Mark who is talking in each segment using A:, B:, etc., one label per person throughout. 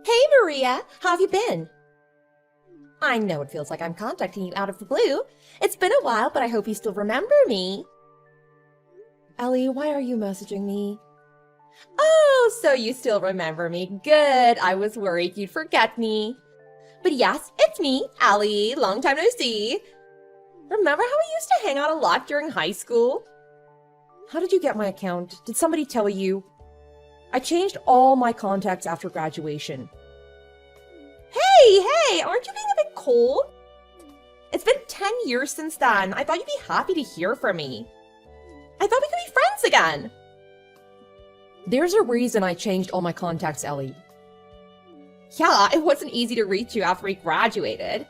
A: Hey Maria, how have you been? I know it feels like I'm contacting you out of the blue. It's been a while, but I hope you still remember me. Ellie, why are you messaging me? Oh, so you still remember me. Good. I was worried you'd forget me. But yes, it's me, Ellie. Long time no see. Remember how we used to hang out a lot during high school? How did you get my account? Did somebody tell you? I changed all my contacts after graduation. Hey, aren't you being a bit cold? It's been 10 years since then. I thought you'd be happy to hear from me. I thought we could be friends again. There's a reason I changed all my contacts, Ellie. Yeah, it wasn't easy to reach you after we graduated.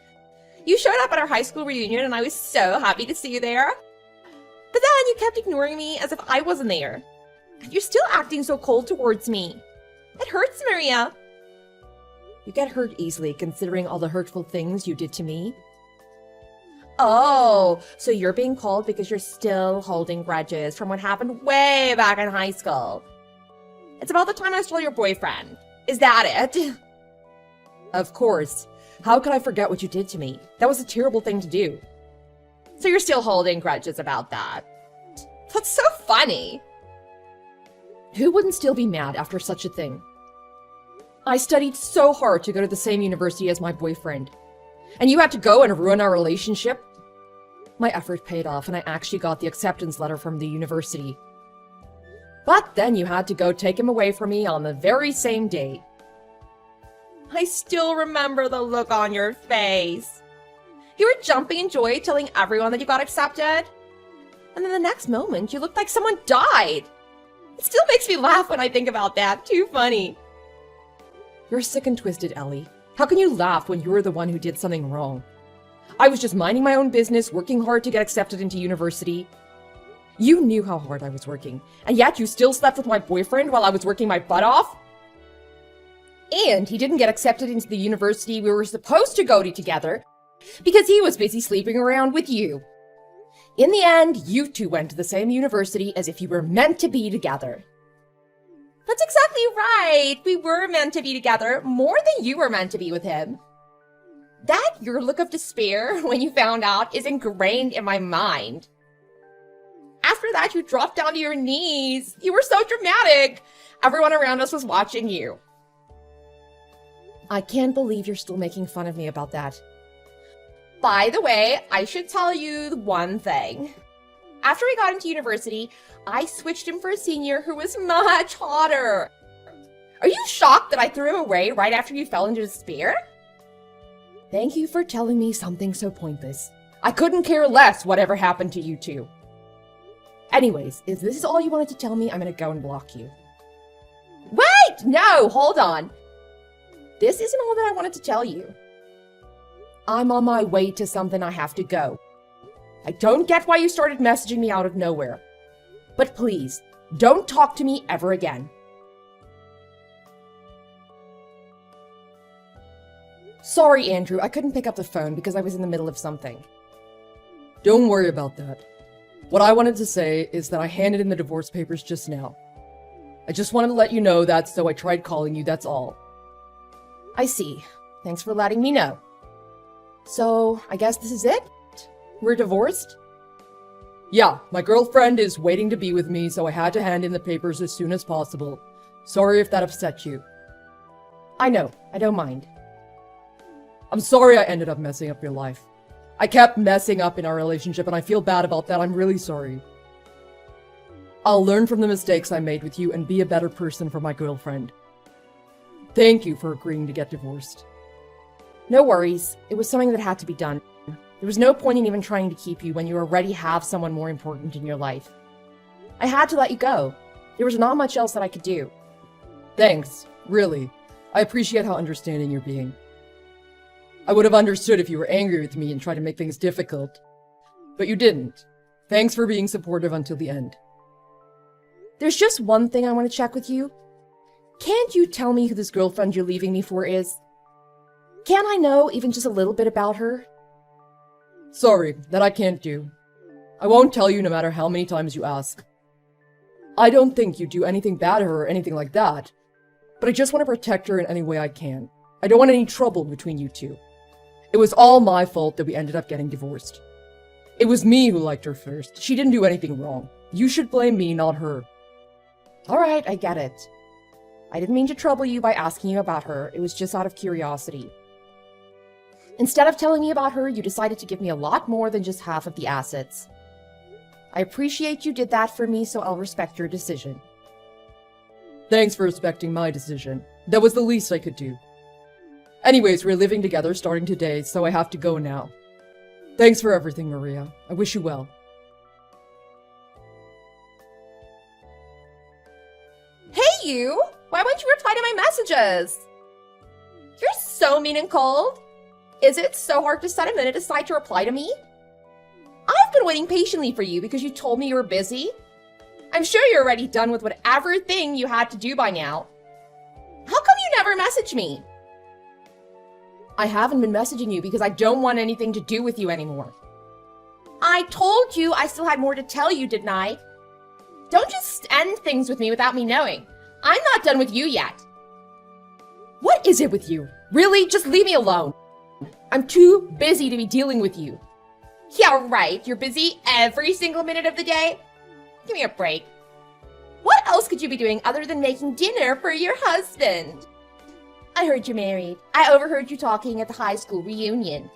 A: You showed up at our high school reunion and I was so happy to see you there. But then you kept ignoring me as if I wasn't there. You're still acting so cold towards me. It hurts, Maria. You get hurt easily considering all the hurtful things you did to me. Oh, so you're being cold because you're still holding grudges from what happened way back in high school. It's about the time I stole your boyfriend. Is that it? Of course. How could I forget what you did to me? That was a terrible thing to do. So you're still holding grudges about that? That's so funny. Who wouldn't still be mad after such a thing? I studied so hard to go to the same university as my boyfriend. And you had to go and ruin our relationship? My effort paid off and I actually got the acceptance letter from the university. But then you had to go take him away from me on the very same day. I still remember the look on your face. You were jumping in joy telling everyone that you got accepted. And then the next moment, you looked like someone died. It still makes me laugh when I think about that. Too funny. You're sick and twisted, Ellie. How can you laugh when you're the one who did something wrong? I was just minding my own business, working hard to get accepted into university. You knew how hard I was working, and yet you still slept with my boyfriend while I was working my butt off? And he didn't get accepted into the university we were supposed to go to together because he was busy sleeping around with you. In the end, you two went to the same university as if you were meant to be together. That's exactly right. We were meant to be together more than you were meant to be with him. That your look of despair when you found out is ingrained in my mind. After that, you dropped down to your knees. You were so dramatic. Everyone around us was watching you. I can't believe you're still making fun of me about that. By the way, I should tell you one thing. After we got into university, I switched him for a senior who was much hotter. Are you shocked that I threw him away right after you fell into despair? Thank you for telling me something so pointless. I couldn't care less whatever happened to you two. Anyways, if this is all you wanted to tell me, I'm gonna go and block you. Wait! No, hold on. This isn't all that I wanted to tell you. I'm on my way to something I have to go. I don't get why you started messaging me out of nowhere. But please, don't talk to me ever again. Sorry, Andrew, I couldn't pick up the phone because I was in the middle of something. Don't worry about that. What I wanted to say is that I handed in the divorce papers just now. I just wanted to let you know that, so I tried calling you, that's all. I see. Thanks for letting me know. So, I guess this is it? We're divorced? Yeah, my girlfriend is waiting to be with me, so I had to hand in the papers as soon as possible. Sorry if that upset you. I know, I don't mind. I'm sorry I ended up messing up your life. I kept messing up in our relationship and I feel bad about that. I'm really sorry. I'll learn from the mistakes I made with you and be a better person for my girlfriend. Thank you for agreeing to get divorced. No worries. It was something that had to be done. There was no point in even trying to keep you when you already have someone more important in your life. I had to let you go. There was not much else that I could do. Thanks, really. I appreciate how understanding you're being. I would have understood if you were angry with me and tried to make things difficult. But you didn't. Thanks for being supportive until the end. There's just one thing I want to check with you. Can't you tell me who this girlfriend you're leaving me for is? Can I know even just a little bit about her? Sorry, that I can't do. I won't tell you no matter how many times you ask. I don't think you do anything bad to her or anything like that.
B: but I just want to protect her in any way I can. I don't want any trouble between you two. It was all my fault that we ended up getting divorced. It was me who liked her first. She didn't do anything wrong. You should blame me, not her.
A: Alright, I get it. I didn't mean to trouble you by asking you about her. It was just out of curiosity. Instead of telling me about her, you decided to give me a lot more than just half of the assets. I appreciate you did that for me, so I'll respect your decision.
B: Thanks for respecting my decision. That was the least I could do. Anyways, we're living together starting today, so I have to go now. Thanks for everything, Maria. I wish you well.
A: Hey, you! Why won't you reply to my messages? You're so mean and cold. Is it so hard to set a minute aside to reply to me? I've been waiting patiently for you because you told me you were busy. I'm sure you're already done with whatever thing you had to do by now. How come you never message me? I haven't been messaging you because I don't want anything to do with you anymore. I told you I still had more to tell you, didn't I? Don't just end things with me without me knowing. I'm not done with you yet. What is it with you? Really? Just leave me alone. I'm too busy to be dealing with you. Yeah, right. You're busy every single minute of the day. Give me a break. What else could you be doing other than making dinner for your husband? I heard you're married. I overheard you talking at the high school reunion.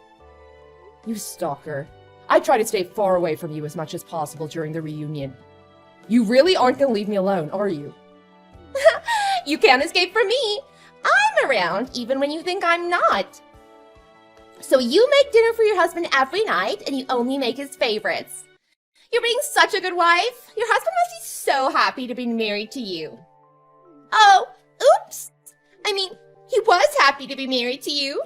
A: You stalker. I try to stay far away from you as much as possible during the reunion. You really aren't going to leave me alone, are you? You can't escape from me. I'm around even when you think I'm not. So you make dinner for your husband every night and you only make his favorites. You're being such a good wife. Your husband must be so happy to be married to you. Oh, oops. I mean, he was happy to be married to you.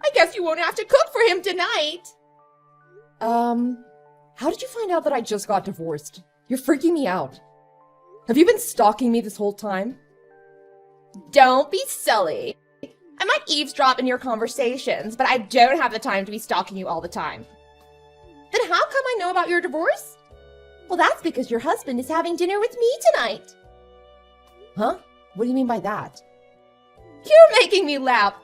A: I guess you won't have to cook for him tonight.
B: How did you find out that I just got divorced? You're freaking me out. Have you been stalking me this whole time?
A: Don't be silly. I might eavesdrop in your conversations, but I don't have the time to be stalking you all the time. Then how come I know about your divorce? Well, that's because your husband is having dinner with me tonight.
B: Huh? What do you mean by that?
A: You're making me laugh.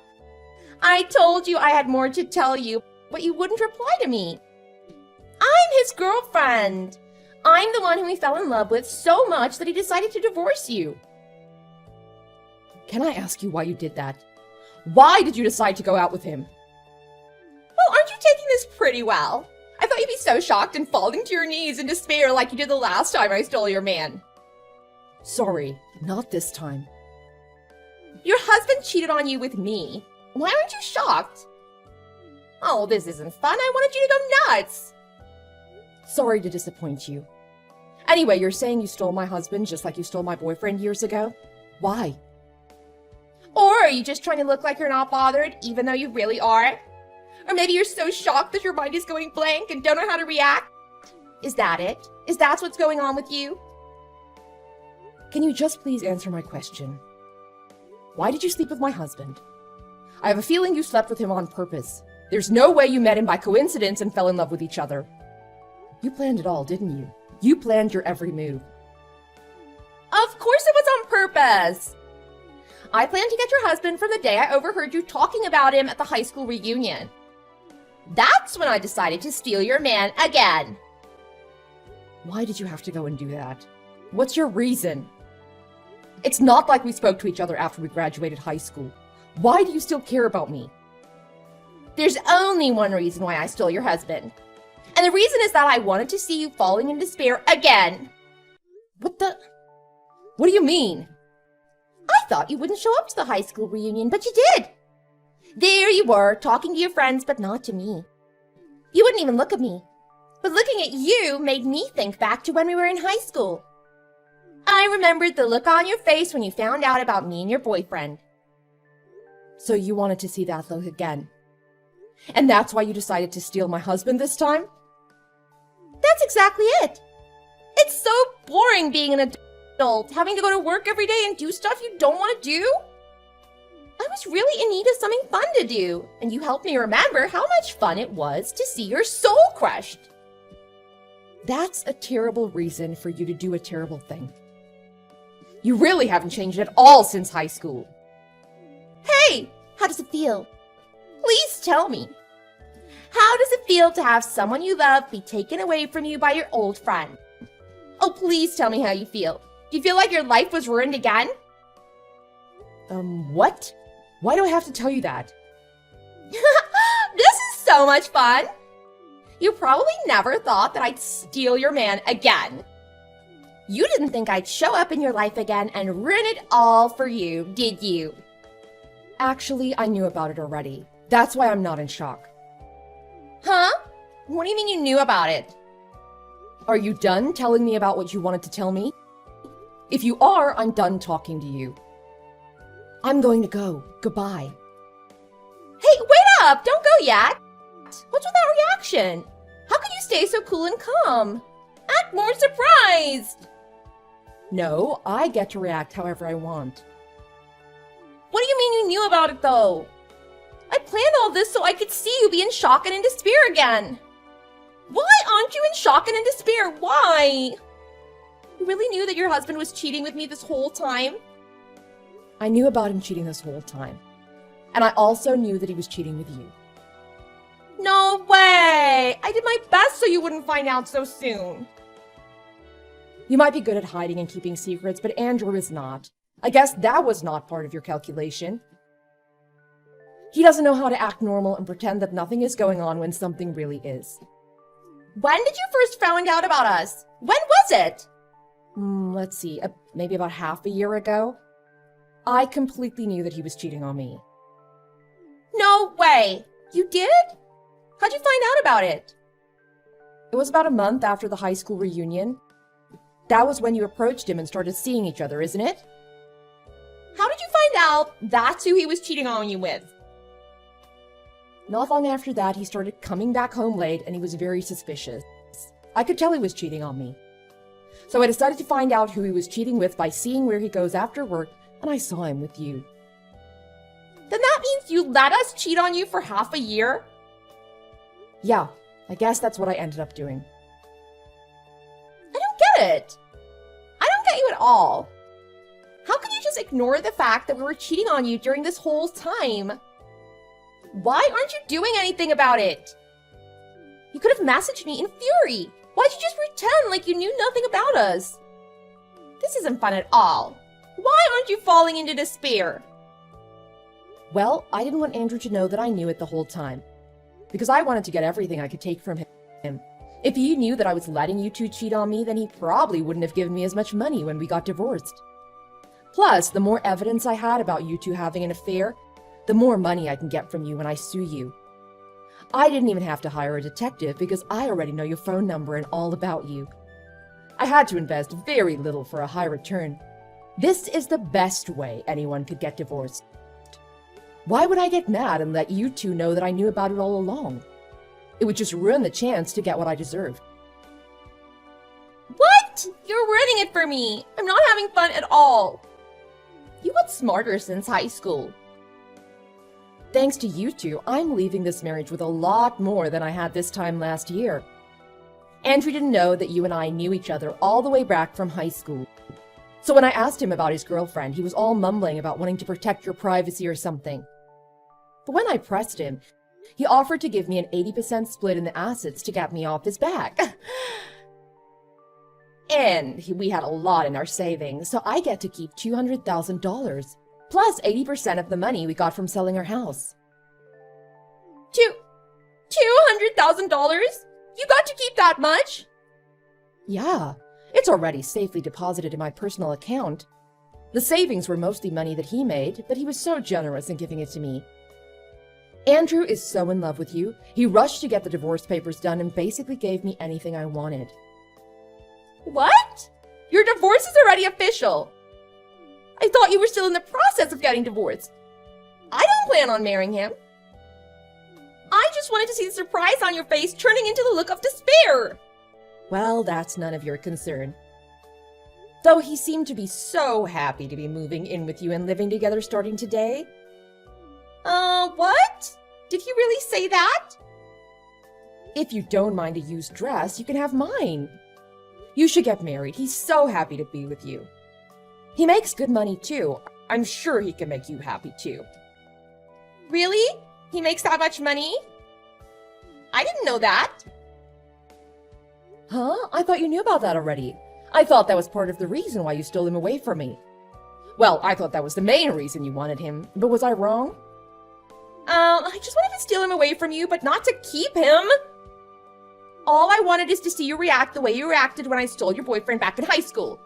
A: I told you I had more to tell you, but you wouldn't reply to me. I'm his girlfriend. I'm the one who he fell in love with so much that he decided to divorce you.
B: Can I ask you why you did that? Why did you decide to go out with him?
A: Well, aren't you taking this pretty well? I thought you'd be so shocked and falling to your knees in despair like you did the last time I stole your man.
B: Sorry, not this time.
A: Your husband cheated on you with me. Why aren't you shocked? Oh, this isn't fun. I wanted you to go nuts.
B: Sorry to disappoint you. Anyway, you're saying you stole my husband just like you stole my boyfriend years ago? Why?
A: Or are you just trying to look like you're not bothered, even though you really are? Or maybe you're so shocked that your mind is going blank and don't know how to react? Is that it? Is that what's going on with you?
B: Can you just please answer my question? Why did you sleep with my husband? I have a feeling you slept with him on purpose. There's no way you met him by coincidence and fell in love with each other. You planned it all, didn't you? You planned your every move.
A: Of course it was on purpose! I planned to get your husband from the day I overheard you talking about him at the high school reunion. That's when I decided to steal your man again.
B: Why did you have to go and do that? What's your reason? It's not like we spoke to each other after we graduated high school. Why do you still care about me?
A: There's only one reason why I stole your husband. And the reason is that I wanted to see you falling in despair again.
B: What do you mean?
A: I thought you wouldn't show up to the high school reunion, but you did. There you were, talking to your friends, but not to me. You wouldn't even look at me. But looking at you made me think back to when we were in high school. I remembered the look on your face when you found out about me and your boyfriend.
B: So you wanted to see that look again? And that's why you decided to steal my husband this time?
A: That's exactly it. It's so boring being an adult, having to go to work every day and do stuff you don't want to do. I was really in need of something fun to do, and you helped me remember how much fun it was to see your soul crushed.
B: That's a terrible reason for you to do a terrible thing. You really haven't changed at all since high school.
A: Hey, how does it feel? Please tell me. How does it feel to have someone you love be taken away from you by your old friend? Oh, please tell me how you feel. Do you feel like your life was ruined again?
B: What? Why do I have to tell you that?
A: This is so much fun. You probably never thought that I'd steal your man again. You didn't think I'd show up in your life again and ruin it all for you, did you?
B: Actually, I knew about it already. That's why I'm not in shock.
A: Huh? What do you mean you knew about it?
B: Are you done telling me about what you wanted to tell me? If you are, I'm done talking to you. I'm going to go. Goodbye.
A: Hey, wait up! Don't go yet! What's with that reaction? How can you stay so cool and calm? Act more surprised!
B: No, I get to react however I want.
A: What do you mean you knew about it, though? I planned all this so I could see you be in shock and in despair again. Why aren't you in shock and in despair? Why? You really knew that your husband was cheating with me this whole time?
B: I knew about him cheating this whole time. And I also knew that he was cheating with you.
A: No way! I did my best so you wouldn't find out so soon.
B: You might be good at hiding and keeping secrets, but Andrew is not. I guess that was not part of your calculation. He doesn't know how to act normal and pretend that nothing is going on when something really is.
A: When did you first find out about us? When was it?
B: Let's see, maybe about half a year ago. I completely knew that he was cheating on me.
A: No way! You did? How'd you find out about it?
B: It was about a month after the high school reunion. That was when you approached him and started seeing each other, isn't it?
A: How did you find out that's who he was cheating on you with?
B: Not long after that, he started coming back home late and he was very suspicious. I could tell he was cheating on me. So I decided to find out who he was cheating with by seeing where he goes after work, and I saw him with you.
A: Then that means you let us cheat on you for half a year?
B: Yeah, I guess that's what I ended up doing.
A: I don't get it. I don't get you at all. How can you just ignore the fact that we were cheating on you during this whole time? Why aren't you doing anything about it? You could have messaged me in fury. Why'd you just pretend like you knew nothing about us? This isn't fun at all. Why aren't you falling into despair?
B: Well, I didn't want Andrew to know that I knew it the whole time, because I wanted to get everything I could take from him. If he knew that I was letting you two cheat on me, then he probably wouldn't have given me as much money when we got divorced. Plus, the more evidence I had about you two having an affair, the more money I can get from you when I sue you. I didn't even have to hire a detective because I already know your phone number and all about you. I had to invest very little for a high return. This is the best way anyone could get divorced. Why would I get mad and let you two know that I knew about it all along? It would just ruin the chance to get what I deserved.
A: What? You're ruining it for me. I'm not having fun at all. You got smarter since high school.
B: Thanks to you two, I'm leaving this marriage with a lot more than I had this time last year. Andrew didn't know that you and I knew each other all the way back from high school. So when I asked him about his girlfriend, he was all mumbling about wanting to protect your privacy or something. But when I pressed him, he offered to give me an 80% split in the assets to get me off his back. And we had a lot in our savings, so I get to keep $200,000, plus 80% of the money we got from selling our house.
A: $200,000? You got to keep that much?
B: Yeah, it's already safely deposited in my personal account. The savings were mostly money that he made, but he was so generous in giving it to me. Andrew is so in love with you, he rushed to get the divorce papers done and basically gave me anything I wanted.
A: What? Your divorce is already official. I thought you were still in the process of getting divorced. I don't plan on marrying him. I just wanted to see the surprise on your face turning into the look of despair.
B: Well, that's none of your concern. Though he seemed to be so happy to be moving in with you and living together starting today.
A: What? Did he really say that?
B: If you don't mind a used dress, you can have mine. You should get married. He's so happy to be with you. He makes good money too. I'm sure he can make you happy too.
A: Really? He makes that much money? I didn't know that.
B: Huh? I thought you knew about that already. I thought that was part of the reason why you stole him away from me. Well, I thought that was the main reason you wanted him, but was I wrong?
A: I just wanted to steal him away from you, but not to keep him. All I wanted is to see you react the way you reacted when I stole your boyfriend back in high school.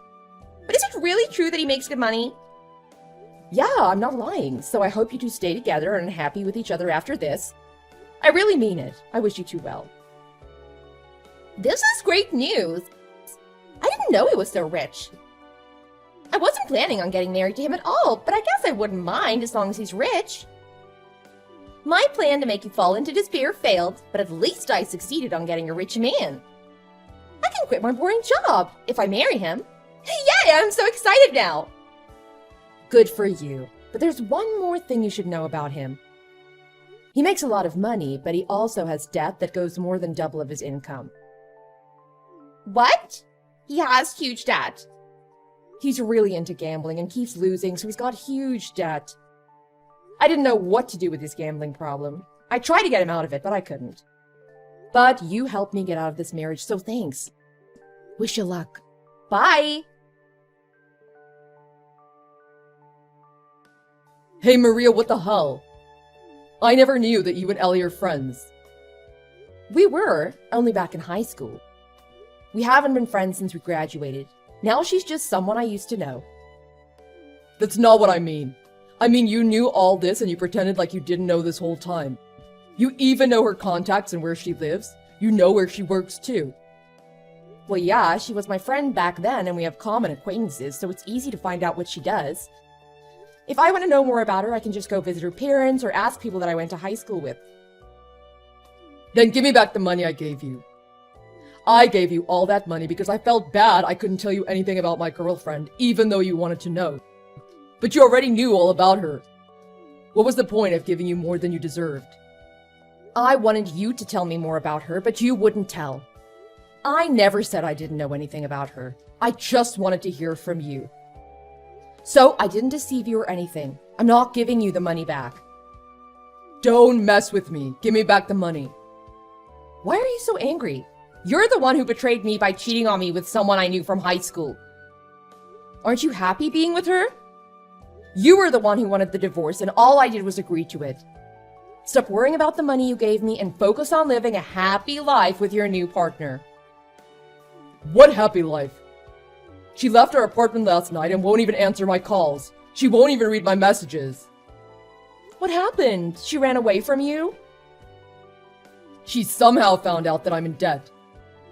A: But is it really true that he makes good money?
B: Yeah, I'm not lying, so I hope you two stay together and happy with each other after this. I really mean it. I wish you two well.
A: This is great news. I didn't know he was so rich. I wasn't planning on getting married to him at all, but I guess I wouldn't mind as long as he's rich. My plan to make you fall into despair failed, but at least I succeeded on getting a rich man. I can quit my boring job if I marry him. Yay, I'm so excited now.
B: Good for you. But there's one more thing you should know about him. He makes a lot of money, but he also has debt that goes more than double of his income.
A: What? He has huge debt.
B: He's really into gambling and keeps losing, so he's got huge debt. I didn't know what to do with his gambling problem. I tried to get him out of it, but I couldn't. But you helped me get out of this marriage, so thanks. Wish you luck.
A: Bye.
B: Hey Maria, what the hell? I never knew that you and Ellie are friends. We were, only back in high school. We haven't been friends since we graduated. Now she's just someone I used to know. That's not what I mean. I mean, you knew all this and you pretended like you didn't know this whole time. You even know her contacts and where she lives. You know where she works too. Well, yeah, she was my friend back then and we have common acquaintances, so it's easy to find out what she does. If I want to know more about her, I can just go visit her parents or ask people that I went to high school with. Then give me back the money I gave you. I gave you all that money because I felt bad I couldn't tell you anything about my girlfriend, even though you wanted to know. But you already knew all about her. What was the point of giving you more than you deserved? I wanted you to tell me more about her, but you wouldn't tell. I never said I didn't know anything about her. I just wanted to hear from you. So I didn't deceive you or anything. I'm not giving you the money back. Don't mess with me. Give me back the money. Why are you so angry? You're the one who betrayed me by cheating on me with someone I knew from high school. Aren't you happy being with her? You were the one who wanted the divorce, and all I did was agree to it. Stop worrying about the money you gave me and focus on living a happy life with your new partner. What happy life? She left our apartment last night and won't even answer my calls. She won't even read my messages. What happened? She ran away from you? She somehow found out that I'm in debt.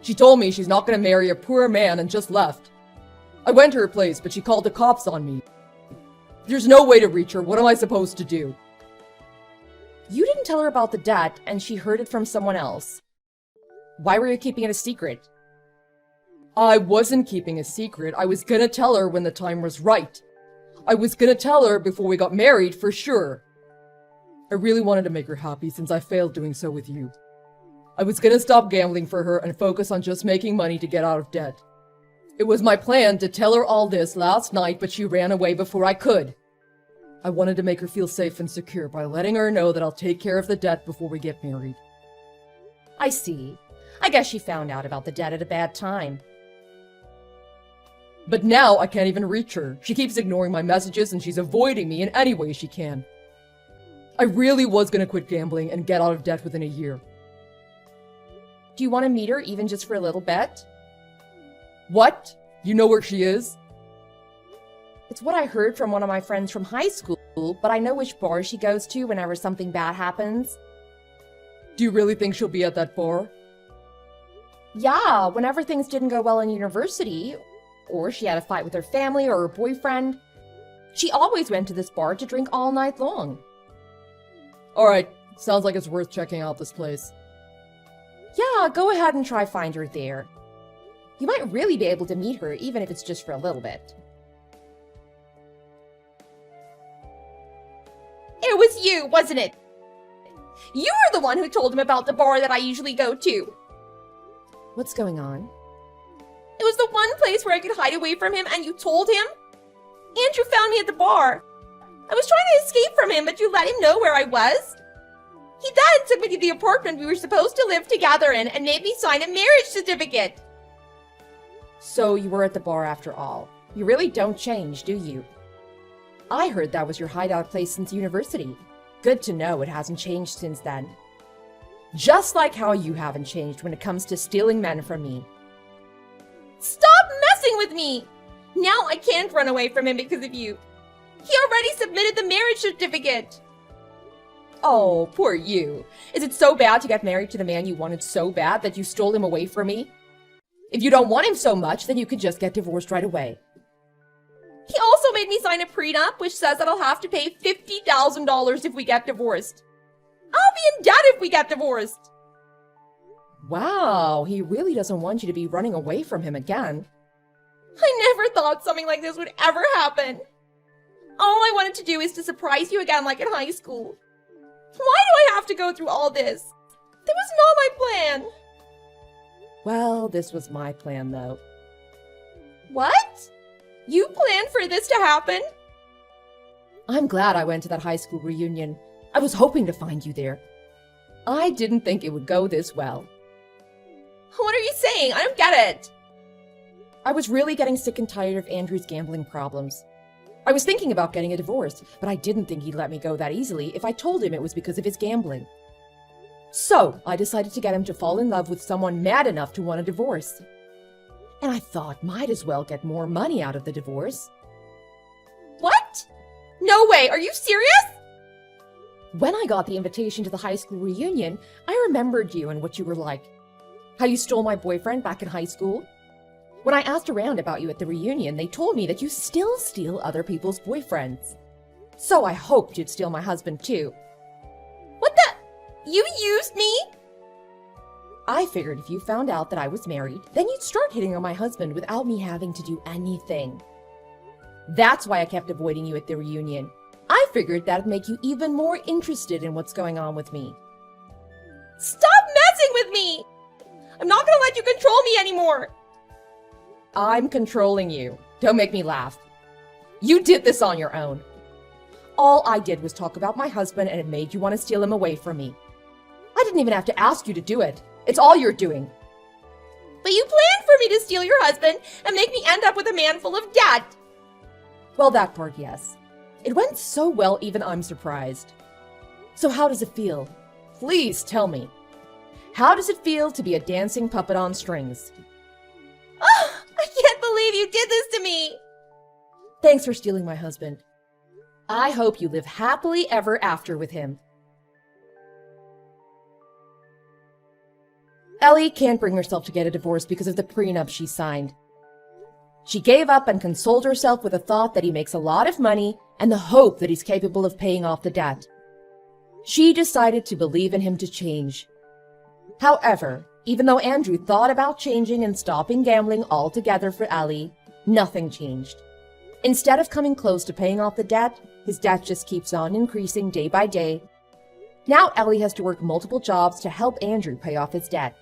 B: She told me she's not going to marry a poor man and just left. I went to her place, but she called the cops on me. There's no way to reach her. What am I supposed to do? You didn't tell her about the debt, and she heard it from someone else. Why were you keeping it a secret? I wasn't keeping a secret. I was gonna tell her when the time was right. I was gonna tell her before we got married, for sure. I really wanted to make her happy since I failed doing so with you. I was gonna stop gambling for her and focus on just making money to get out of debt. It was my plan to tell her all this last night, but she ran away before I could. I wanted to make her feel safe and secure by letting her know that I'll take care of the debt before we get married. I see. I guess she found out about the debt at a bad time. But now I can't even reach her. She keeps ignoring my messages and she's avoiding me in any way she can. I really was gonna quit gambling and get out of debt within a year. Do you want to meet her even just for a little bit? What? You know where she is? It's what I heard from one of my friends from high school, but I know which bar she goes to whenever something bad happens. Do you really think she'll be at that bar? Yeah, whenever things didn't go well in university, or she had a fight with her family or her boyfriend, she always went to this bar to drink all night long. Alright, sounds like it's worth checking out this place. Yeah, go ahead and try find her there. You might really be able to meet her, even if it's just for a little bit.
A: It was you, wasn't it? You were the one who told him about the bar that I usually go to.
B: What's going on?
A: It was the one place where I could hide away from him, and you told him? Andrew found me at the bar. I was trying to escape from him, but you let him know where I was. He then took me to the apartment we were supposed to live together in and made me sign a marriage certificate.
B: So you were at the bar after all. You really don't change, do you? I heard that was your hideout place since university. Good to know it hasn't changed since then. Just like how you haven't changed when it comes to stealing men from me.
A: Stop messing with me! Now I can't run away from him because of you. He already submitted the marriage certificate.
B: Oh, poor you. Is it so bad to get married to the man you wanted so bad that you stole him away from me? If you don't want him so much, then you could just get divorced right away.
A: He also made me sign a prenup, which says that I'll have to pay $50,000 if we get divorced. I'll be in debt if we get divorced.
B: Wow, he really doesn't want you to be running away from him again.
A: I never thought something like this would ever happen. All I wanted to do is to surprise you again like in high school. Why do I have to go through all this? That was not my plan.
B: Well, this was my plan, though.
A: What? You planned for this to happen?
B: I'm glad I went to that high school reunion. I was hoping to find you there. I didn't think it would go this well.
A: What are you saying? I don't get it.
B: I was really getting sick and tired of Andrew's gambling problems. I was thinking about getting a divorce, but I didn't think he'd let me go that easily if I told him it was because of his gambling. So, I decided to get him to fall in love with someone mad enough to want a divorce. And I thought might as well get more money out of the divorce.
A: What? No way, are you serious?
B: When I got the invitation to the high school reunion, I remembered you and what you were like. How you stole my boyfriend back in high school. When I asked around about you at the reunion, they told me that you still steal other people's boyfriends. So I hoped you'd steal my husband too.
A: What the? You used me?
B: I figured if you found out that I was married, then you'd start hitting on my husband without me having to do anything. That's why I kept avoiding you at the reunion. I figured that'd make you even more interested in what's going on with me.
A: Stop messing with me! I'm not gonna let you control me anymore!
B: I'm controlling you. Don't make me laugh. You did this on your own. All I did was talk about my husband and it made you want to steal him away from me. I didn't even have to ask you to do it. It's all you're doing.
A: But you planned for me to steal your husband and make me end up with a man full of debt.
B: Well, that part, yes. It went so well, even I'm surprised. So how does it feel? Please tell me. How does it feel to be a dancing puppet on strings?
A: Oh, I can't believe you did this to me.
B: Thanks for stealing my husband. I hope you live happily ever after with him. Ellie can't bring herself to get a divorce because of the prenup she signed. She gave up and consoled herself with the thought that he makes a lot of money and the hope that he's capable of paying off the debt. She decided to believe in him to change. However, even though Andrew thought about changing and stopping gambling altogether for Ellie, nothing changed. Instead of coming close to paying off the debt, his debt just keeps on increasing day by day. Now Ellie has to work multiple jobs to help Andrew pay off his debt.